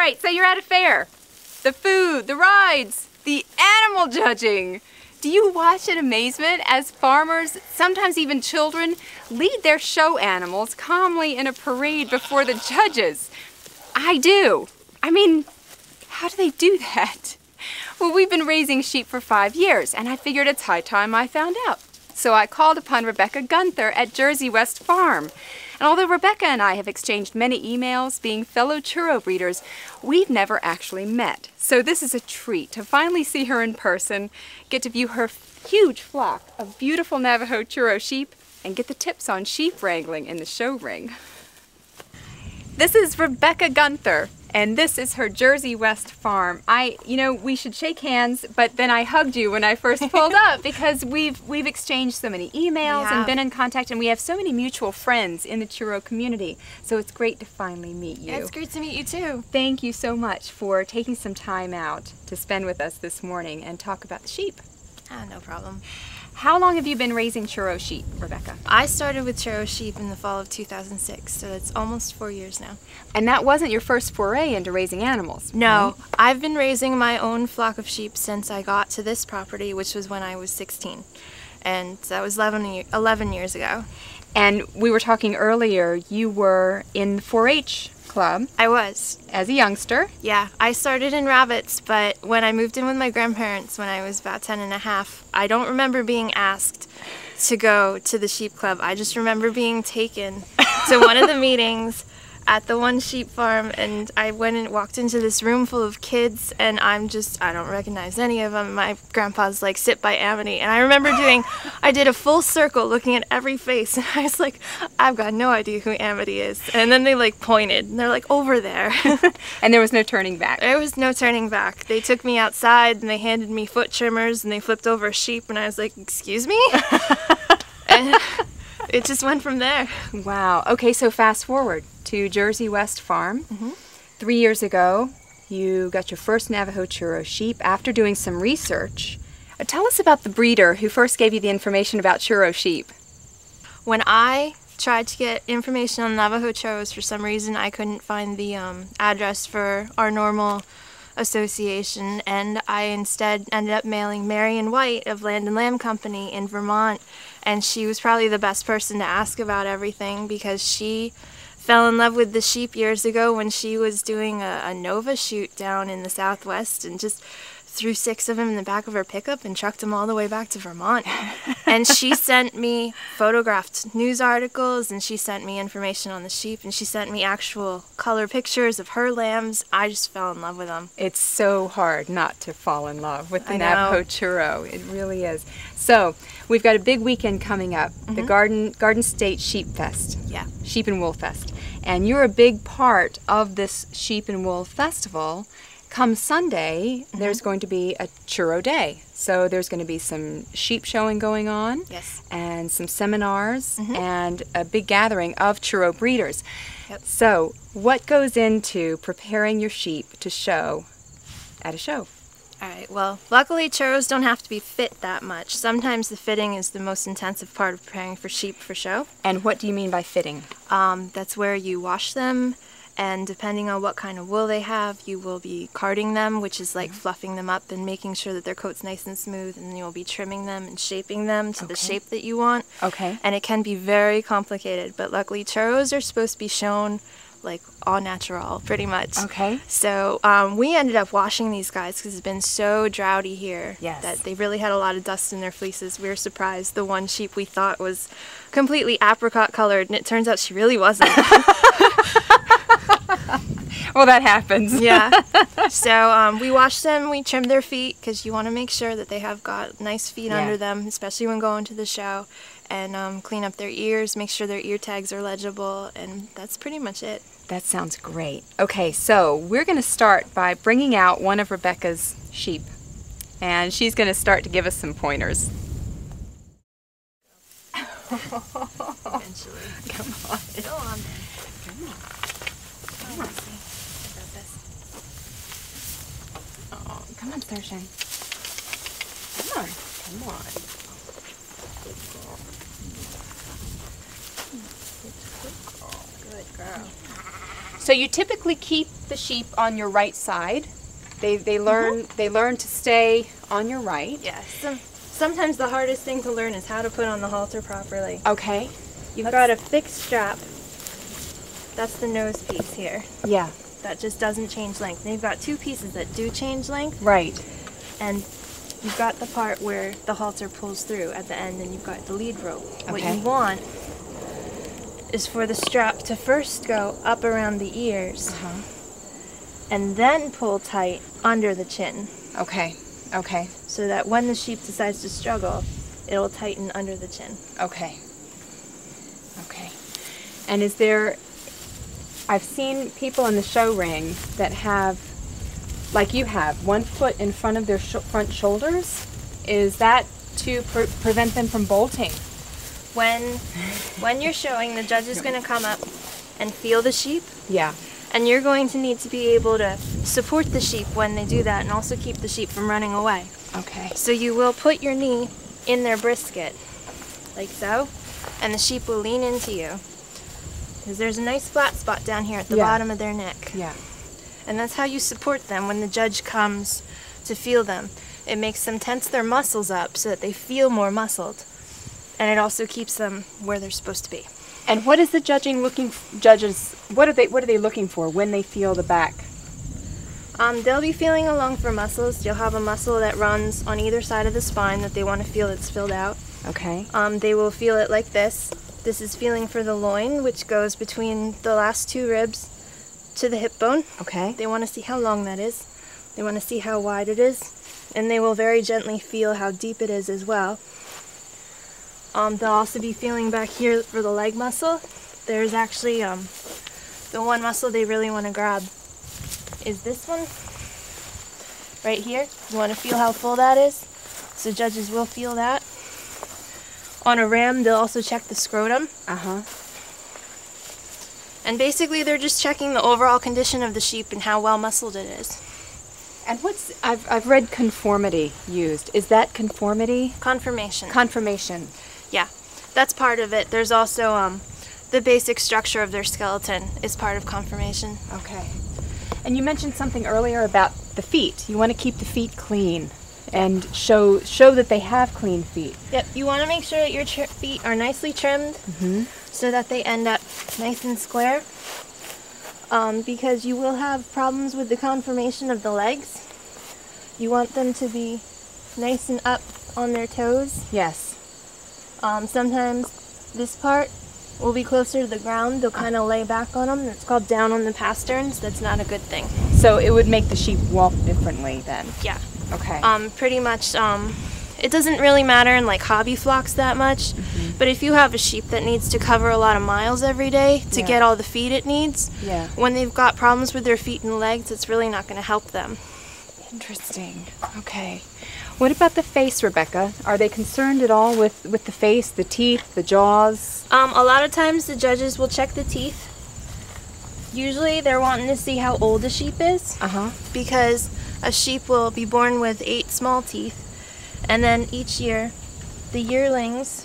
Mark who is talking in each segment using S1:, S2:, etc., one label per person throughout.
S1: right, so you're at a fair. The food, the rides, the animal judging. Do you watch in amazement as farmers, sometimes even children, lead their show animals calmly in a parade before the judges? I do. I mean, how do they do that? Well, we've been raising sheep for 5 years, and I figured it's high time I found out. So I called upon Rebecca Gunther at Jersey West Farm. And although Rebecca and I have exchanged many emails, being fellow churro breeders, we've never actually met. So this is a treat to finally see her in person, get to view her huge flock of beautiful Navajo-Churro sheep, and get the tips on sheep wrangling in the show ring. This is Rebecca Gunther, and this is her Jersey West farm. We should shake hands, but then I hugged you when I first pulled up because we've exchanged so many emails and been in contact, and we have so many mutual friends in the churro community. So it's great to finally meet you.
S2: It's great to meet you too.
S1: Thank you so much for taking some time out to spend with us this morning and talk about the sheep.
S2: No problem.
S1: How long have you been raising churro sheep, Rebecca?
S2: I started with churro sheep in the fall of 2006, so it's almost 4 years now.
S1: And that wasn't your first foray into raising animals?
S2: No, right? I've been raising my own flock of sheep since I got to this property, which was when I was 16. And that was 11 years ago.
S1: And we were talking earlier, you were in the 4-H club.
S2: I was.
S1: As a youngster.
S2: Yeah, I started in rabbits, but when I moved in with my grandparents when I was about 10 and a half, I don't remember being asked to go to the sheep club. I just remember being taken to one of the meetings at the one sheep farm, and I went and walked into this room full of kids, and I don't recognize any of them. My grandpa's like, sit by Amity, and I remember I did a full circle looking at every face, and I was like, I've got no idea who Amity is. And then they like pointed, and they're like, over there.
S1: And there was no turning back.
S2: There was no turning back. They took me outside, and they handed me foot trimmers, and they flipped over a sheep, and I was like, excuse me? And it just went from there.
S1: Wow. Okay, so fast forward to Jersey West Farm. 3 years ago, you got your first Navajo-Churro sheep after doing some research. Tell us about the breeder who first gave you the information about churro sheep.
S2: When I tried to get information on Navajo-Churros, for some reason I couldn't find the address for our normal association, and I instead ended up mailing Marion White of Land and Lamb Company in Vermont, and she was probably the best person to ask about everything because she fell in love with the sheep years ago when she was doing a Nova shoot down in the Southwest, and just threw 6 of them in the back of her pickup and trucked them all the way back to Vermont. And she sent me photographed news articles, and she sent me information on the sheep, and she sent me actual color pictures of her lambs. I just fell in love with them.
S1: It's so hard not to fall in love with the Navajo-Churro. It really is. So we've got a big weekend coming up, the Garden State Sheep Fest.
S2: Yeah.
S1: Sheep and Wool Fest. And you're a big part of this Sheep and Wool Festival. Come Sunday, there's going to be a churro day. So there's going to be some sheep showing going on.
S2: Yes. And
S1: some seminars and a big gathering of churro breeders.
S2: Yep.
S1: So what goes into preparing your sheep to show at a show?
S2: All right, well, luckily churros don't have to be fit that much. Sometimes the fitting is the most intensive part of preparing for sheep for show.
S1: And what do you mean by fitting?
S2: That's where you wash them, and depending on what kind of wool they have, you will be carding them, which is like fluffing them up and making sure that their coat's nice and smooth, and you'll be trimming them and shaping them to the shape that you want.
S1: Okay.
S2: And it can be very complicated, but luckily churros are supposed to be shown like au natural, pretty much.
S1: Okay.
S2: So we ended up washing these guys because it's been so droughty here that they really had a lot of dust in their fleeces. We were surprised. The one sheep we thought was completely apricot colored, and it turns out she really wasn't.
S1: Well, that happens.
S2: Yeah. So we washed them, we trimmed their feet because you want to make sure that they have got nice feet under them, especially when going to the show, and clean up their ears, make sure their ear tags are legible, and that's pretty much it.
S1: That sounds great. Okay, so we're going to start by bringing out one of Rebecca's sheep, and she's going to start to give us some pointers.
S2: Eventually.
S1: Come on.
S2: Go on then.
S1: Come on.
S2: Come on. I got this.
S1: Oh, come on, Starshine. Come on. Come on. Good girl. So you typically keep the sheep on your right side. They learn to stay on your right.
S2: Yes. Sometimes the hardest thing to learn is how to put on the halter properly.
S1: Okay.
S2: You've got a fixed strap. That's the nose piece here.
S1: Yeah.
S2: That just doesn't change length. And you've got two pieces that do change length.
S1: Right.
S2: And you've got the part where the halter pulls through at the end, and you've got the lead rope.
S1: Okay.
S2: What you want is for the strap to first go up around the ears, and then pull tight under the chin.
S1: Okay. Okay.
S2: So that when the sheep decides to struggle, it'll tighten under the chin.
S1: Okay. Okay. And is there, I've seen people in the show ring that have, like you have, one foot in front of their front shoulders. Is that to prevent them from bolting?
S2: When you're showing, the judge is going to come up and feel the sheep.
S1: Yeah.
S2: And you're going to need to be able to support the sheep when they do that, and also keep the sheep from running away.
S1: Okay.
S2: So you will put your knee in their brisket, like so, and the sheep will lean into you. Because there's a nice flat spot down here at the bottom of their neck.
S1: Yeah.
S2: And that's how you support them when the judge comes to feel them. It makes them tense their muscles up so that they feel more muscled. And it also keeps them where they're supposed to be.
S1: And what is the what are they looking for when they feel the back?
S2: They'll be feeling along for muscles. You'll have a muscle that runs on either side of the spine that they want to feel that's filled out.
S1: Okay.
S2: They will feel it like this. This is feeling for the loin, which goes between the last two ribs to the hip bone.
S1: Okay.
S2: They want to see how long that is. They want to see how wide it is. And they will very gently feel how deep it is as well. They'll also be feeling back here for the leg muscle. There's actually the one muscle they really want to grab is this one right here. You want to feel how full that is. So judges will feel that. On a ram, they'll also check the scrotum. And basically they're just checking the overall condition of the sheep and how well muscled it is.
S1: And I've read conformity used. Is that conformity?
S2: Confirmation.
S1: Confirmation.
S2: Yeah, that's part of it. There's also the basic structure of their skeleton is part of confirmation.
S1: Okay. And you mentioned something earlier about the feet. You want to keep the feet clean and show that they have clean feet.
S2: Yep, you want to make sure that your feet are nicely trimmed so that they end up nice and square. Because you will have problems with the conformation of the legs. You want them to be nice and up on their toes.
S1: Yes.
S2: Sometimes this part will be closer to the ground. They'll kind of lay back on them. It's called down on the pasterns. That's not a good thing.
S1: So it would make the sheep walk differently then?
S2: Yeah.
S1: Okay.
S2: Pretty much, it doesn't really matter in like hobby flocks that much, but if you have a sheep that needs to cover a lot of miles every day to get all the feed it needs, when they've got problems with their feet and legs, it's really not going to help them.
S1: Interesting. Okay. What about the face, Rebecca? Are they concerned at all with the face, the teeth, the jaws?
S2: A lot of times the judges will check the teeth. Usually they're wanting to see how old a sheep is, because a sheep will be born with 8 small teeth, and then each year the yearlings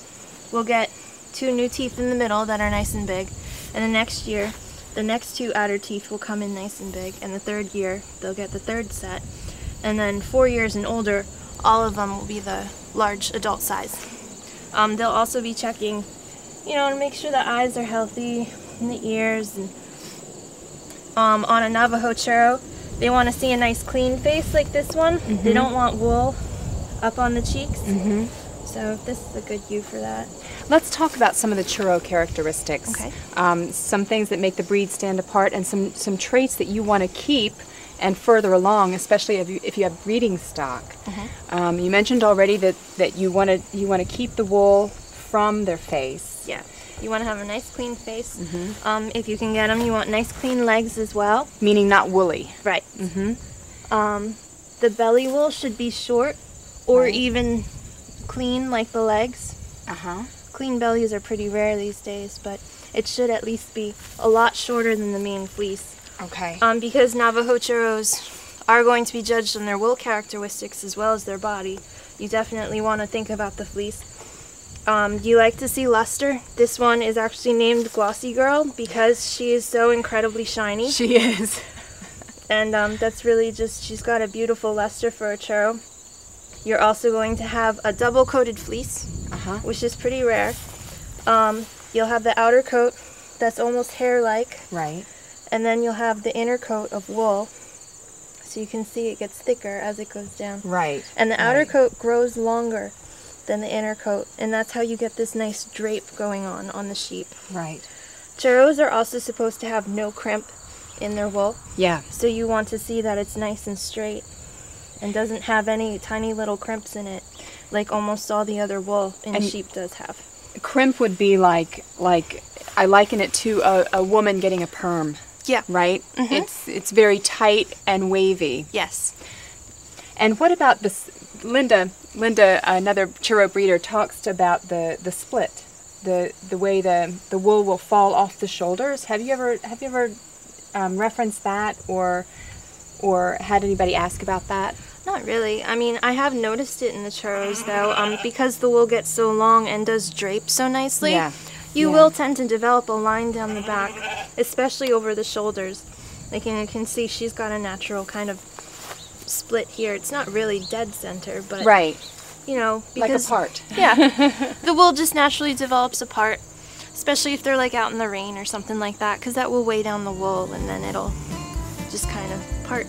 S2: will get 2 new teeth in the middle that are nice and big, and the next year the next 2 outer teeth will come in nice and big, and the 3rd year they'll get the 3rd set, and then 4 years and older all of them will be the large adult size. They'll also be checking, to make sure the eyes are healthy and the ears. And on a Navajo-Churro, they want to see a nice clean face like this one. They don't want wool up on the cheeks. So this is a good hue for that.
S1: Let's talk about some of the Churro characteristics.
S2: Okay.
S1: Some things that make the breed stand apart, and some traits that you want to keep and further along, especially if you have breeding stock. You mentioned already that you want to keep the wool from their face.
S2: Yeah, you want to have a nice clean face. If you can get them, you want nice clean legs as well.
S1: Meaning not woolly.
S2: Right. The belly wool should be short or even clean like the legs. Clean bellies are pretty rare these days, but it should at least be a lot shorter than the main fleece.
S1: Okay.
S2: Because Navajo-Churros are going to be judged on their wool characteristics as well as their body, you definitely want to think about the fleece. You like to see luster? This one is actually named Glossy Girl because she is so incredibly shiny.
S1: She is.
S2: And that's really just, she's got a beautiful luster for a churro. You're also going to have a double-coated fleece, which is pretty rare. You'll have the outer coat that's almost hair-like.
S1: Right.
S2: And then you'll have the inner coat of wool. So you can see it gets thicker as it goes down.
S1: Right.
S2: And the outer coat grows longer than the inner coat. And that's how you get this nice drape going on the sheep.
S1: Right.
S2: Churros are also supposed to have no crimp in their wool.
S1: Yeah.
S2: So you want to see that it's nice and straight and doesn't have any tiny little crimps in it, like almost all the other wool in sheep does have.
S1: Crimp would be like I liken it to a woman getting a perm.
S2: Yeah.
S1: Right? It's very tight and wavy.
S2: Yes.
S1: And what about this? Linda, another churro breeder, talks about the split, the way the wool will fall off the shoulders. Have you ever referenced that or had anybody ask about that?
S2: Not really. I mean, I have noticed it in the churros though, because the wool gets so long and does drape so nicely.
S1: Yeah.
S2: You will tend to develop a line down the back, especially over the shoulders. Like you can see she's got a natural kind of split here. It's not really dead center, but
S1: right.
S2: You know, because
S1: like apart.
S2: Yeah. The wool just naturally develops apart, especially if they're like out in the rain or something like that, because that will weigh down the wool and then it'll just kind of part.